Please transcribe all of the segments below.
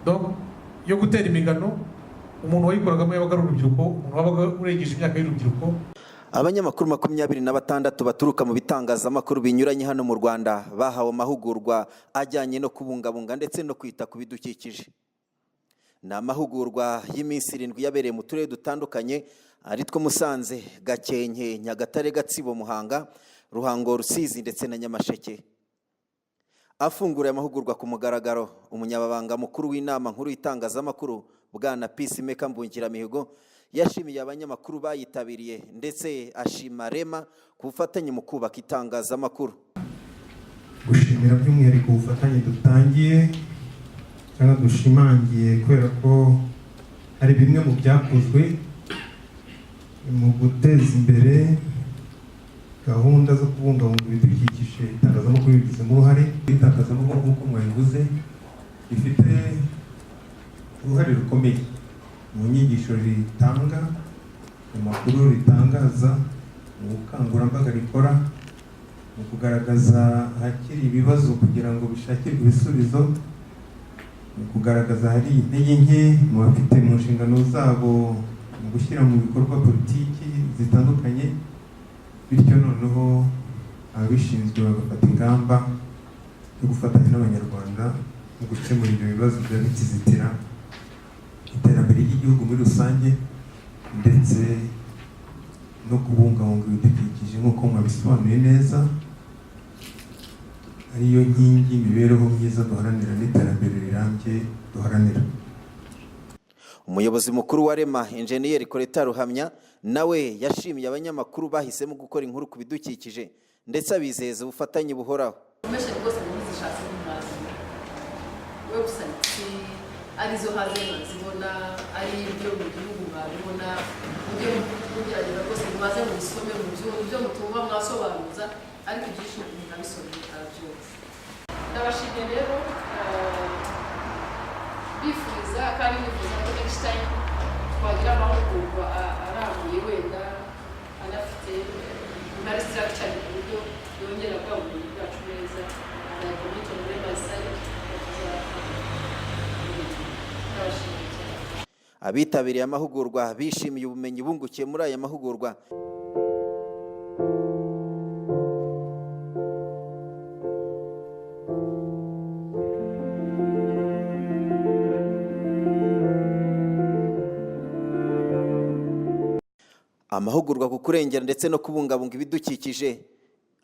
donc yo gutera imigano umuntu wayikoragamo yabaga ari urubyiruko, umuntu wabaga urengeje imyaka y'urubyiruko. Abanyamakuru 26 baturuka mu bitangazamakuru binyuranye hano mu Rwanda bahawe amahugurwa ajyanye no kubungabunga ndetse no kwita ku bidukikije. Ni amahugurwa y'iminsi 7 yabereye mu turere dutandukanye ari two Musanze, Gakenke, Nyagatare, Gatsibo, Muhanga, Ruhango, Rusizi ndetse na Nyamasheke. Afungura amahugurwa ku mugaragaro, umunyababanga mukuru w'inama nkuru y'itangazamakuru Bwana Peacemaker Mbungiramihigo yashimiye abanyamakuru bayitabiriye ndetse ashima Rema ku bufatanye mu kubaka itangazamakuru. Gushimira by'umwihariko ubufatanye dutangiye cyangwa dushimangiye kubera ko hari bimwe mu byakozwe mu guteza imbere gahunda zo kubungabunga ibidukikije. Itangazamakuru bigizemo uruhare. Itangazamakuru nk'uko mwabivuze rifite uruhare rukomeye mu nyigisho ritanga, mu makuru ritangaza, mu bukangurambaga rikora, mu kugaragaza ahakiri ibibazo kugira ngo bishakirwe ibisubizo, mu kugaragaza hari intege nke mu bafite mu nshingano zabo mu gushyira mu bikorwa politiki zitandukanye, bityo noneho ababishinzwe bagafata ingamba yo gufatanya n'Abanyarwanda mu gukemura ibyo bibazo byari bikizitira iterambere ry'igihugu muri rusange ndetse no kubungabunga ibidukikije nk'uko mwabisobanuye neza, ariyo nkingi imibereho myiza duharanira n'iterambere rirambye duharanira. Umuyobozi mukuru wa Rema Engineer Koleta Ruhamya nawe yashimiye abanyamakuru bahisemo gukora inkuru ku bidukikije ndetse abizeza ubufatanye buhoraho. Arizo haze zibona ari ibyo mu gihugu mwabibona ujye kugerageza rwose mubaze mu bisome mu byo mutumva mwasobanuza ariko ibyinshi umuntu abisomye arabyumva. Ndabashimiye rero bifuza kandi nifuza ko next time twagira amahugurwa arambuye wenda anafite na structure ku buryo yongera kwa ubumenyi bwacu neza na community muri Masai. Abitabiriye amahugurwa bishimiye ubumenyi bungukiye muri aya mahugurwa. Amahugurwa ku kurengera ndetse no kubungabunga ibidukikije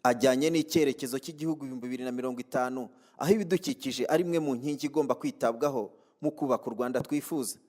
ajyanye n'icyerekezo cy'igihugu 2050, aho ibidukikije ari imwe mu nkingi igomba kwitabwaho mu kubaka u Rwanda twifuza.